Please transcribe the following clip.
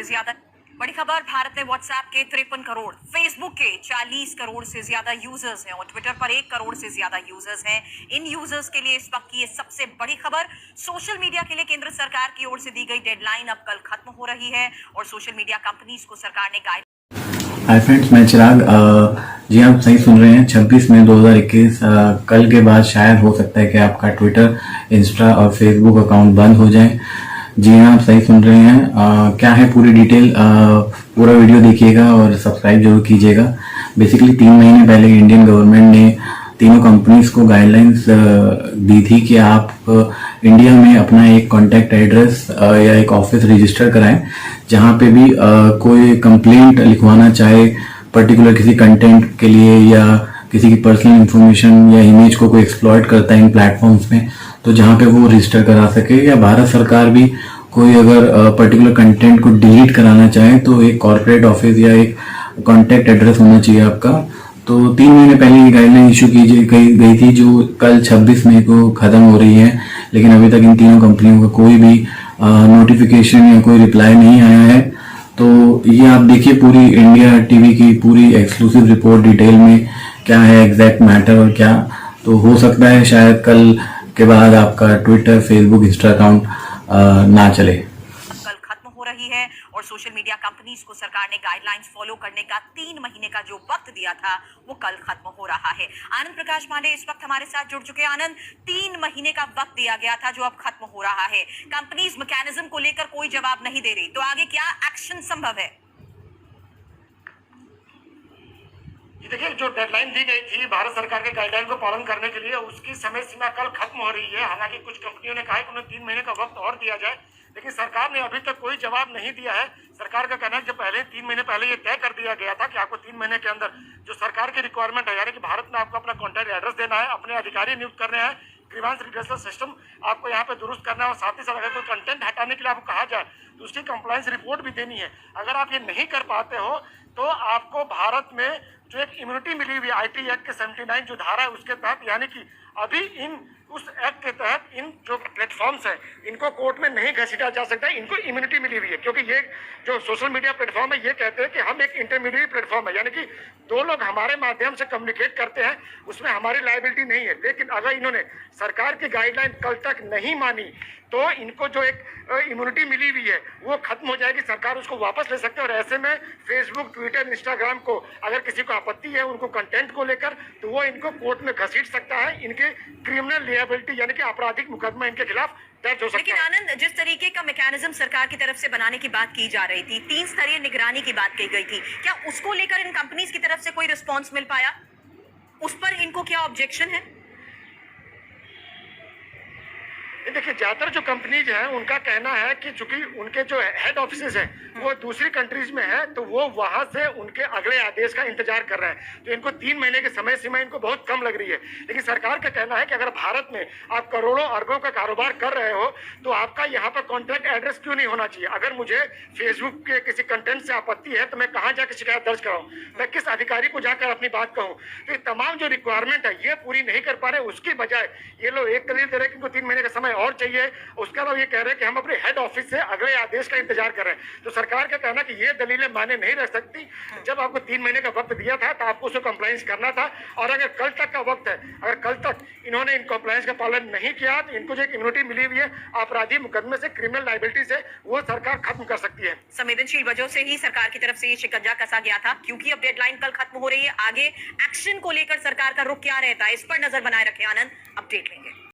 से ज्यादा। बड़ी खबर, भारत में व्हाट्सएप के 53 करोड़, फेसबुक के 40 करोड़ से ज्यादा यूजर्स हैं और ट्विटर पर 1 करोड़ से ज्यादा यूजर्स हैं। इन यूजर्स के लिए इस वक्त की ये सबसे बड़ी खबर, सोशल मीडिया के लिए केंद्र सरकार की ओर से दी गई डेडलाइन अब कल खत्म हो रही है और सोशल मीडिया कंपनीज को सरकार ने गाइड। हाय फ्रेंड्स, मैं चिराग। जी आप सही सुन रहे हैं। 26 मई 2021 कल के बाद शायद हो सकता है कि आपका ट्विटर, इंस्टा और फेसबुक अकाउंट बंद हो जाए। जी हाँ, आप सही सुन रहे हैं। क्या है पूरी डिटेल, पूरा वीडियो देखिएगा और सब्सक्राइब जरूर कीजिएगा। बेसिकली 3 महीने पहले इंडियन गवर्नमेंट ने तीनों कंपनीज को गाइडलाइंस दी थी कि आप इंडिया में अपना एक कॉन्टैक्ट एड्रेस या एक ऑफिस रजिस्टर कराएं, जहां पे भी कोई कंप्लेंट लिखवाना चाहे पर्टिकुलर किसी कंटेंट के लिए या किसी की पर्सनल इंफॉर्मेशन या इमेज को कोई एक्सप्लॉइट करता है इन प्लेटफॉर्म्स में, तो जहां पे वो रजिस्टर करा सके। या भारत सरकार भी कोई अगर पर्टिकुलर कंटेंट को डिलीट कराना चाहे तो एक कॉर्पोरेट ऑफिस या एक कॉन्टैक्ट एड्रेस होना चाहिए आपका। तो 3 महीने पहले ये गाइडलाइन इशू की गई थी, जो कल 26 मई को खत्म हो रही है, लेकिन अभी तक इन तीनों कंपनियों का कोई भी नोटिफिकेशन या कोई रिप्लाई नहीं आया है। तो ये आप देखिए पूरी इंडिया टीवी की पूरी एक्सक्लूसिव रिपोर्ट डिटेल में क्या है एग्जैक्ट मैटर और क्या। तो हो सकता है शायद कल के बाद आपका ट्विटर, फेसबुक, इंस्टा अकाउंट ना चले। कल खत्म हो रही है और सोशल मीडिया कंपनीज को सरकार ने गाइडलाइंस फॉलो करने का 3 महीने का जो वक्त दिया था वो कल खत्म हो रहा है। आनंद प्रकाश पांडे इस वक्त हमारे साथ जुड़ चुके हैं। आनंद, 3 महीने का वक्त दिया गया था जो अब खत्म हो रहा है। कंपनीज मैकेनिज्म को लेकर कोई जवाब नहीं दे रही, तो आगे क्या एक्शन संभव है? देखिए, जो डेडलाइन दी गई थी भारत सरकार के गाइडलाइन को पालन करने के लिए, उसकी समय सीमा कल खत्म हो रही है। हालांकि कुछ कंपनियों ने कहा है कि उन्हें 3 महीने का वक्त और दिया जाए, लेकिन सरकार ने अभी तक कोई जवाब नहीं दिया है। सरकार का कहना है कि जो पहले 3 महीने पहले ये तय कर दिया गया था कि आपको 3 महीने के अंदर जो सरकार की रिक्वायरमेंट है, यानी कि भारत में आपको अपना कॉन्टैक्ट एड्रेस देना है, अपने अधिकारी नियुक्त करने हैं, ग्रीवांस रिड्रेसल सिस्टम आपको यहाँ पे दुरुस्त करना है और साथ ही साथ अगर कोई कंटेंट हटाने के लिए आपको कहा जाए तो उसकी कंप्लायंस रिपोर्ट भी देनी है। अगर आप ये नहीं कर पाते हो तो आपको भारत में जो एक इम्यूनिटी मिली हुई आईटी एक्ट के 79 जो धारा है उसके तहत, यानी कि अभी उस एक्ट के तहत इन जो प्लेटफॉर्म्स हैं इनको कोर्ट में नहीं घसीटा जा सकता है। इनको इम्यूनिटी मिली हुई है क्योंकि ये जो सोशल मीडिया प्लेटफॉर्म है ये कहते हैं कि हम एक इंटरमीडिएट प्लेटफॉर्म है, यानी कि 2 लोग हमारे माध्यम से कम्युनिकेट करते हैं, उसमें हमारी लायबिलिटी नहीं है। लेकिन अगर इन्होंने सरकार की गाइडलाइन कल तक नहीं मानी तो इनको जो एक इम्यूनिटी मिली हुई है वो खत्म हो जाएगी, सरकार उसको वापस ले सकते हैं। और ऐसे में फेसबुक, ट्विटर, इंस्टाग्राम को अगर किसी को आपत्ति है उनको कंटेंट को लेकर, तो वो इनको कोर्ट में घसीट सकता है। इनके क्रिमिनल लिएबिलिटी यानी कि आपराधिक मुकदमा इनके खिलाफ दर्ज हो सकता है। लेकिन आनंद, जिस तरीके का मैकेनिज्म सरकार की तरफ से बनाने की बात की जा रही थी, 3 स्तरीय निगरानी की बात की गई थी, क्या उसको लेकर इन कंपनीज की तरफ से कोई रिस्पॉन्स मिल पाया? उस पर इनको क्या ऑब्जेक्शन है? देखिए, ज्यादातर जो कंपनीज हैं उनका कहना है कि चूंकि उनके जो हेड ऑफिसेज हैं वो दूसरी कंट्रीज में है, तो वो वहां से उनके अगले आदेश का इंतजार कर रहे हैं। तो इनको 3 महीने की समय सीमा इनको बहुत कम लग रही है। लेकिन सरकार का कहना है कि अगर भारत में आप करोड़ों अरबों का कारोबार कर रहे हो तो आपका यहाँ पर कॉन्टैक्ट एड्रेस क्यों नहीं होना चाहिए? अगर मुझे फेसबुक के किसी कंटेंट से आपत्ति है तो मैं कहाँ जाकर शिकायत दर्ज कराऊं, मैं किस अधिकारी को जाकर अपनी बात कहूँ? तो ये तमाम जो रिक्वायरमेंट है ये पूरी नहीं कर पा रहे। उसकी बजाय ये लोग एक दलील दे रहे हैं कि इनको 3 महीने का समय और चाहिए, उसके अलावा ये कह रहे हैं कि हम अपने हेड ऑफिस से अगले आदेश का इंतजार कर रहे हैं। तो सरकार का कहना कि ये दलीलें माने नहीं रख सकती। जब आपको 3 महीने का वक्त दिया था तो आपको उसको कंप्लायंस करना था, और अगर कल तक का वक्त है, अगर कल तक इन्होंने इन कंप्लायंस का पालन नहीं किया तो इनको जो एक इम्यूनिटी मिली हुई है आपराधिक मुकदमे से, क्रिमिनल लायबिलिटी से, वो सरकार खत्म कर सकती है। संवेदनशील वजहों से ही सरकार की तरफ से ये शिकंजा कसा गया था, क्योंकि अब डेडलाइन कल खत्म हो रही है। आगे एक्शन को लेकर सरकार का रुख क्या रहता है, इस पर नजर बनाए रखें। आनंद, अपडेट लेंगे।